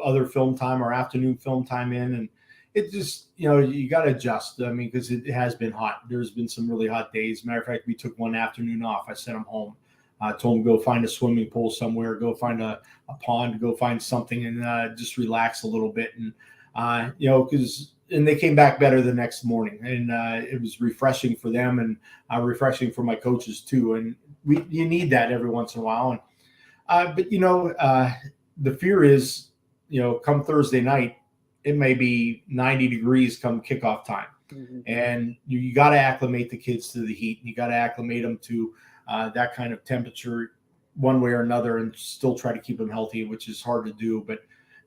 other film time, our afternoon film time in. And it just, you got to adjust. I mean, because it has been hot. There's been some really hot days. Matter of fact, we took one afternoon off. I sent them home. I told them go find a swimming pool somewhere, go find a pond, go find something and just relax a little bit. And, and they came back better the next morning. And it was refreshing for them and refreshing for my coaches too. And you need that every once in a while. And but the fear is, come Thursday night, it may be 90 degrees come kickoff time. Mm-hmm. And you got to acclimate the kids to the heat. You got to acclimate them to that kind of temperature one way or another and still try to keep them healthy, which is hard to do. But,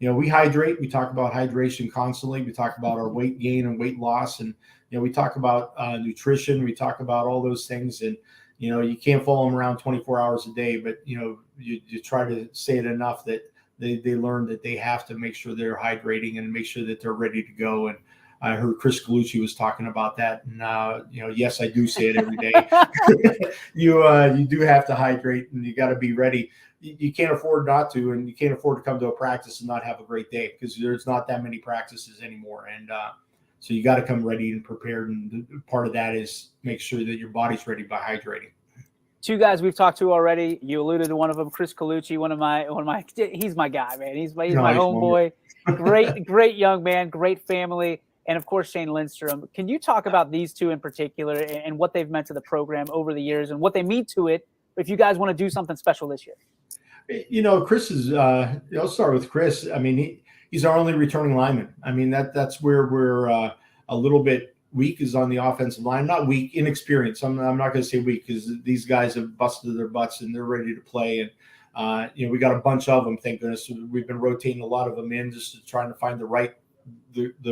we hydrate. We talk about hydration constantly. We talk about our weight gain and weight loss. And, we talk about nutrition. We talk about all those things. And, you can't follow them around 24 hours a day, but, you try to say it enough that they learn that they have to make sure they're hydrating and make sure that they're ready to go. And I heard Chris Colucci was talking about that. And, yes, I do say it every day. You do have to hydrate and you got to be ready. You can't afford not to, and you can't afford to come to a practice and not have a great day because there's not that many practices anymore. And so you got to come ready and prepared. And part of that is make sure that your body's ready by hydrating. Two guys we've talked to already. You alluded to one of them, Chris Colucci, one of my. He's my guy, man. He's my homeboy. Great young man, great family, and of course Shane Lindstrom. Can you talk about these two in particular and what they've meant to the program over the years and what they mean to it? If you guys want to do something special this year, Chris is. I'll start with Chris. I mean, he's our only returning lineman. I mean that's where we're a little bit weak is on the offensive line. Not weak, inexperienced. I'm not going to say weak because these guys have busted their butts and they're ready to play. And we got a bunch of them. Thank goodness we've been rotating a lot of them in just trying to find the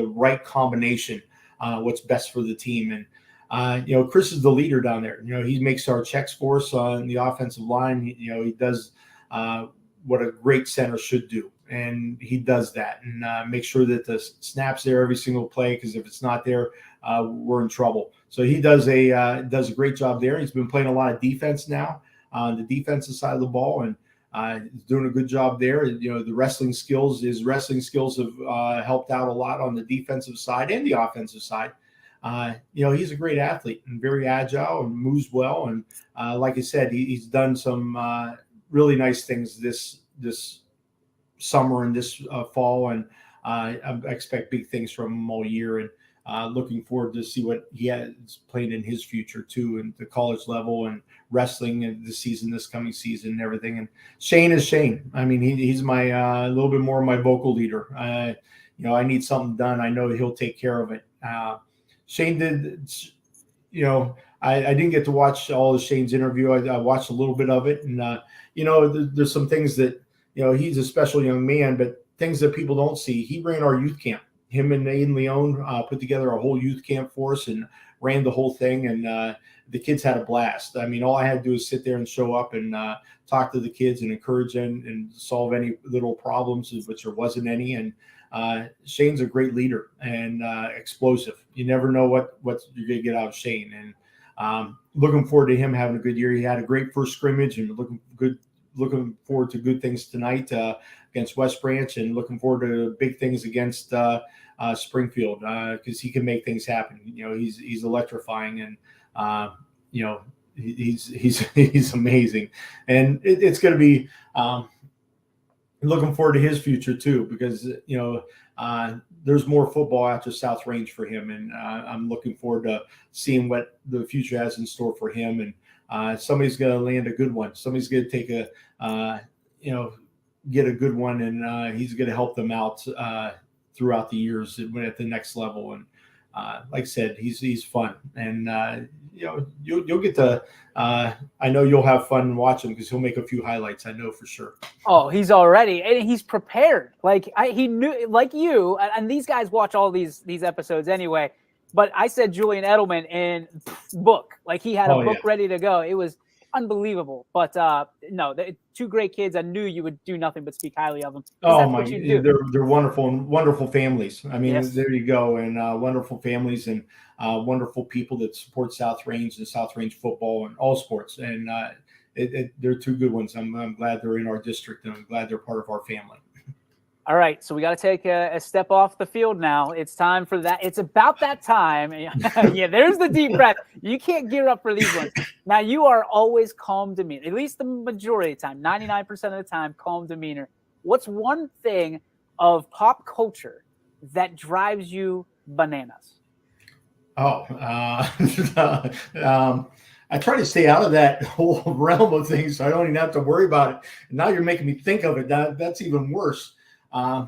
right combination, what's best for the team. And Chris is the leader down there. He makes our checks for us on the offensive line. He does what a great center should do. And he does that and make sure that the snap's there every single play. Because if it's not there, we're in trouble. So he does a great job there. He's been playing a lot of defense now on the defensive side of the ball, and he's doing a good job there. His wrestling skills have helped out a lot on the defensive side and the offensive side. He's a great athlete and very agile and moves well. And like I said, he's done some really nice things this summer and this fall, and I expect big things from him all year. And looking forward to see what he has played in his future too, and the college level and wrestling and this coming season and everything. And Shane is Shane. I mean, he's my a little bit more of my vocal leader. I need something done. I know he'll take care of it. Shane did, I didn't get to watch all of Shane's interview. I watched a little bit of it, and there's some things that he's a special young man, but things that people don't see. He ran our youth camp. Him and Aiden Leone put together a whole youth camp for us and ran the whole thing. And the kids had a blast. I mean, all I had to do is sit there and show up and talk to the kids and encourage them and solve any little problems, which there wasn't any. And Shane's a great leader and explosive. You never know what you're going to get out of Shane. And looking forward to him having a good year. He had a great first scrimmage and looking forward to good things tonight against West Branch, and looking forward to big things against Springfield because he can make things happen. He's electrifying, and he's amazing. And it's going to be looking forward to his future too, because there's more football after South Range for him, and I'm looking forward to seeing what the future has in store for him. And somebody's going to land a good one. Somebody's going to take get a good one, and he's going to help them out throughout the years at the next level. And like I said, he's fun, and you'll get to. I know you'll have fun watching because he'll make a few highlights. I know for sure. Oh, he's already, and he's prepared. Like he knew, like you, and these guys watch all these episodes anyway. But I said Julian Edelman in book, like he had a book ready to go. It was unbelievable. But no, two great kids. I knew you would do nothing but speak highly of them. Oh my, they're wonderful and wonderful families. I mean, There you go, and wonderful families and wonderful people that support South Range and South Range football and all sports. And they're two good ones. I'm glad they're in our district, and I'm glad they're part of our family. All right, so we got to take a step off the field now. It's time for that. It's about that time. Yeah, there's the deep breath. You can't gear up for these ones. Now, you are always calm demeanor, at least the majority of the time, 99% of the time, calm demeanor. What's one thing of pop culture that drives you bananas? I try to stay out of that whole realm of things, so I don't even have to worry about it. And now you're making me think of it. That's even worse. I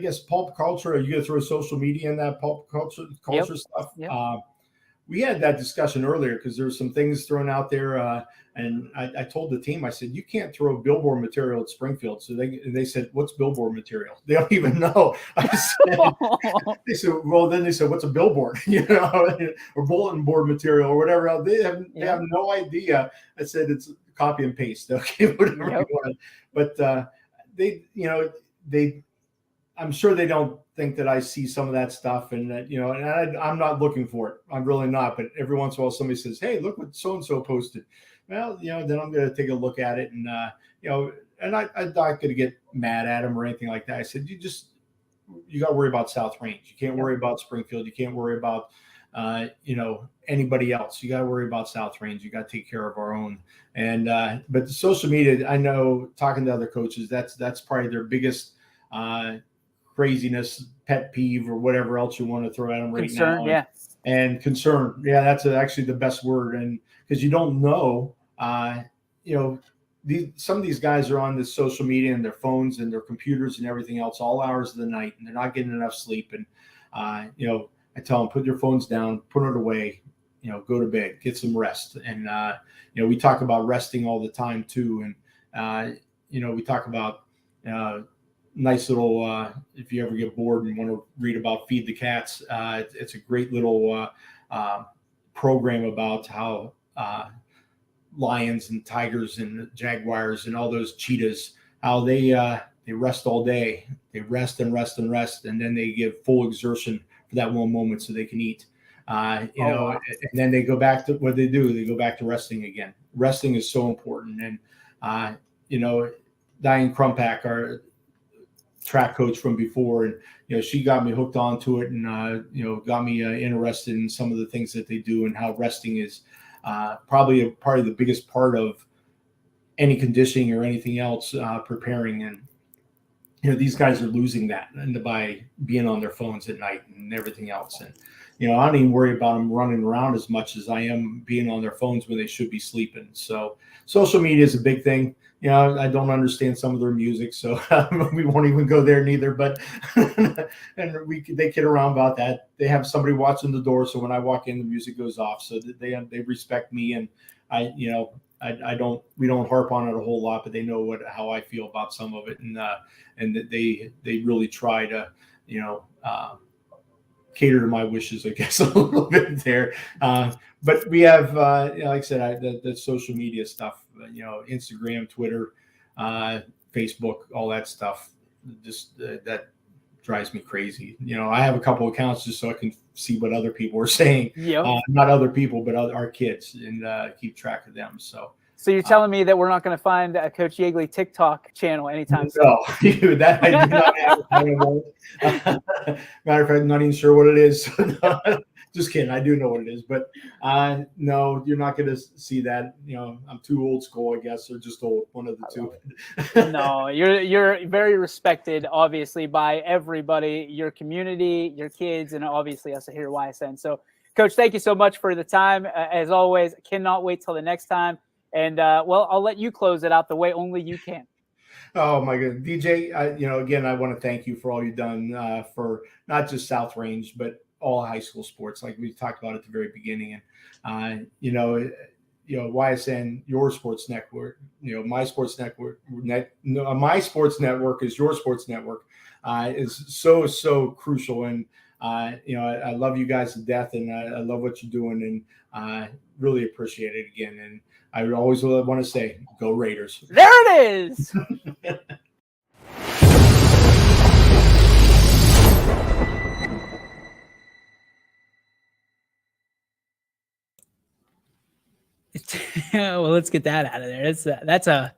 guess pulp culture. Are you going to throw social media in that pulp culture stuff? Yep. We had that discussion earlier because there's some things thrown out there, and I told the team, I said, you can't throw billboard material at Springfield. So they said, what's billboard material? They don't even know. They said, well, then they said, what's a billboard? Or bulletin board material or whatever else. They have no idea. I said, it's copy and paste. Okay, whatever you want. But I'm sure they don't think that I see some of that stuff, and that, and I'm not looking for it. I'm really not. But every once in a while, somebody says, "Hey, look what so and so posted." Well, then I'm going to take a look at it, and and I'm not going to get mad at them or anything like that. I said, you got to worry about South Range. You can't worry about Springfield. You can't worry about anybody else. You got to worry about South Range. You got to take care of our own. And but the social media, I know, talking to other coaches, that's probably their biggest craziness, pet peeve, or whatever else you want to throw at them right now. And concern. Yeah, that's actually the best word. And because you don't know, some of these guys are on this social media and their phones and their computers and everything else all hours of the night, and they're not getting enough sleep. And I tell them, put your phones down, put it away, go to bed, get some rest. And we talk about resting all the time too. And we talk about nice little, if you ever get bored and want to read about Feed the Cats, it's a great little program about how lions and tigers and jaguars and all those cheetahs, how they rest all day. They rest and rest and rest, and then they give full exertion for that one moment so they can eat. And then they go back to what they do. They go back to resting again. Resting is so important. And Diane Crumpack, our track coach from before, and she got me hooked onto it, and got me interested in some of the things that they do and how resting is probably a part of the biggest part of any conditioning or anything else preparing. And these guys are losing that, and by being on their phones at night and everything else. And I don't even worry about them running around as much as I am being on their phones when they should be sleeping. So social media is a big thing. I don't understand some of their music, so we won't even go there neither. But they kid around about that. They have somebody watching the door, so when I walk in, the music goes off. So they respect me, and we don't harp on it a whole lot, but they know how I feel about some of it, and that they really try to cater to my wishes, I guess, a little bit there. But we have, like I said, the social media stuff, Instagram, Twitter, Facebook, all that stuff. Just that drives me crazy. I have a couple accounts just so I can see what other people are saying. Not other people, but our kids, and keep track of them. So you're telling me that we're not going to find a Coach Yeagley TikTok channel anytime soon? No, that I do not have. Matter of fact, I'm not even sure what it is. Just kidding. I do know what it is, but no, you're not going to see that. I'm too old school, I guess, or just old, one of the two. No, you're very respected, obviously, by everybody, your community, your kids, and obviously us here at YSN. So, Coach, thank you so much for the time. As always, cannot wait till the next time. And, I'll let you close it out the way only you can. Oh my goodness, DJ! Again, I want to thank you for all you've done for not just South Range, but all high school sports, like we talked about at the very beginning. And YSN, your sports network, my sports network, my sports network is your sports network, is so crucial. And I love you guys to death, and I love what you're doing, and really appreciate it again. And I always want to say, go Raiders. There it is. Well, let's get that out of there. That's a.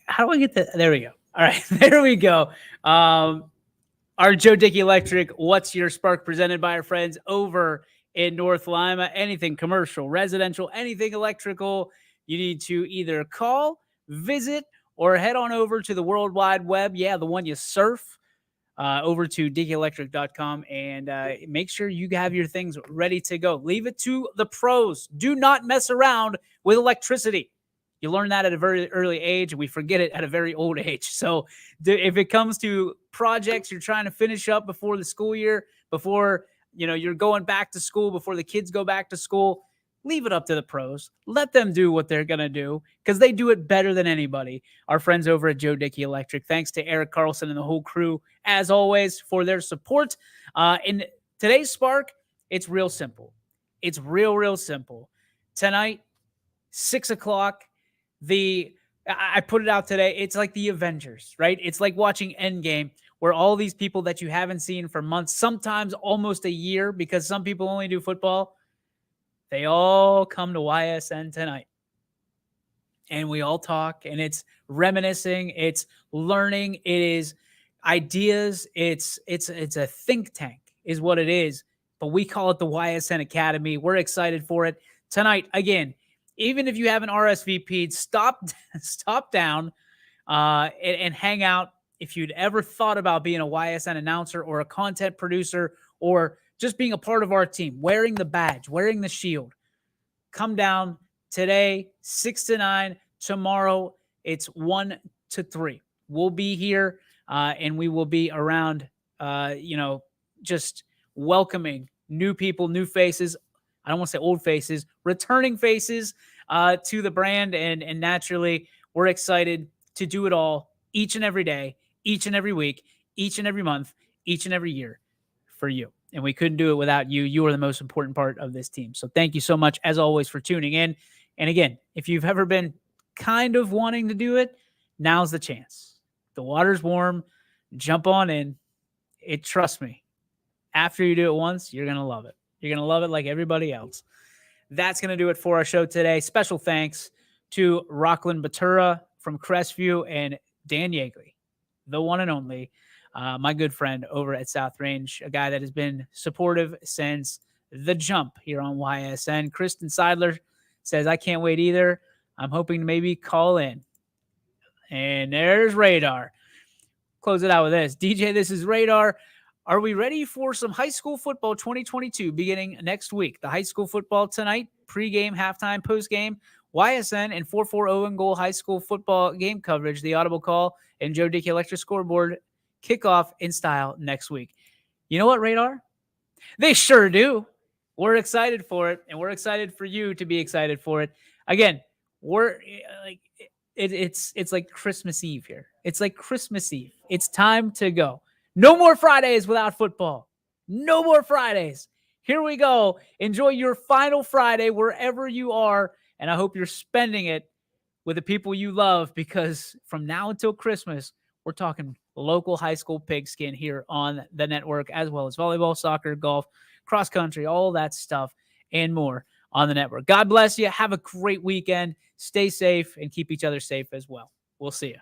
How do I get that? There we go. All right, there we go. Our Joe Dickey Electric, What's Your Spark, presented by our friends over in North Lima. Anything commercial, residential, anything electrical, you need to either call, visit, or head on over to the World Wide Web. Yeah, the one you surf. Over to DickeyElectric.com and make sure you have your things ready to go. Leave it to the pros. Do not mess around with electricity. You learn that at a very early age, and we forget it at a very old age. So if it comes to projects you're trying to finish up before the school year, before you're going back to school, before the kids go back to school, leave it up to the pros. Let them do what they're going to do because they do it better than anybody. Our friends over at Joe Dickey Electric. Thanks to Eric Carlson and the whole crew, as always, for their support. In today's Spark, it's real simple. It's real simple. Tonight, 6 o'clock, I put it out today. It's like the Avengers, right? It's like watching Endgame, where all these people that you haven't seen for months, sometimes almost a year, because some people only do football, they all come to YSN tonight. And we all talk, and it's reminiscing, it's learning, it is ideas, it's a think tank is what it is. But we call it the YSN Academy. We're excited for it. Tonight, again, even if you haven't RSVP'd, stop down and hang out. If you'd ever thought about being a YSN announcer or a content producer or just being a part of our team, wearing the badge, wearing the shield, come down today, 6 to 9. Tomorrow, it's 1 to 3. We'll be here, and we will be around, just welcoming new people, new faces. I don't want to say old faces, returning faces to the brand. And naturally, we're excited to do it all each and every day, each and every week, each and every month, each and every year for you. And we couldn't do it without you. You are the most important part of this team. So thank you so much, as always, for tuning in. And again, if you've ever been kind of wanting to do it, now's the chance. The water's warm. Jump on in. Trust me, after you do it once, you're going to love it. You're going to love it like everybody else. That's going to do it for our show today. Special thanks to Rockland Batura from Crestview and Dan Yeagley, the one and only, my good friend over at South Range, a guy that has been supportive since the jump here on YSN. Kristen Seidler says, I can't wait either. I'm hoping to maybe call in. And there's Radar. Close it out with this. DJ, this is Radar. Are we ready for some high school football 2022 beginning next week? The high school football tonight, pregame, halftime, postgame, YSN and 440 and goal high school football game coverage, the audible call, and Joe Dickey Electric scoreboard kickoff in style next week. You know what, Radar? They sure do. We're excited for it, and we're excited for you to be excited for it. Again, we're like it's like Christmas Eve here. It's like Christmas Eve. It's time to go. No more Fridays without football. No more Fridays. Here we go. Enjoy your final Friday wherever you are, and I hope you're spending it with the people you love, because from now until Christmas, we're talking local high school pigskin here on the network, as well as volleyball, soccer, golf, cross country, all that stuff and more on the network. God bless you. Have a great weekend. Stay safe and keep each other safe as well. We'll see you.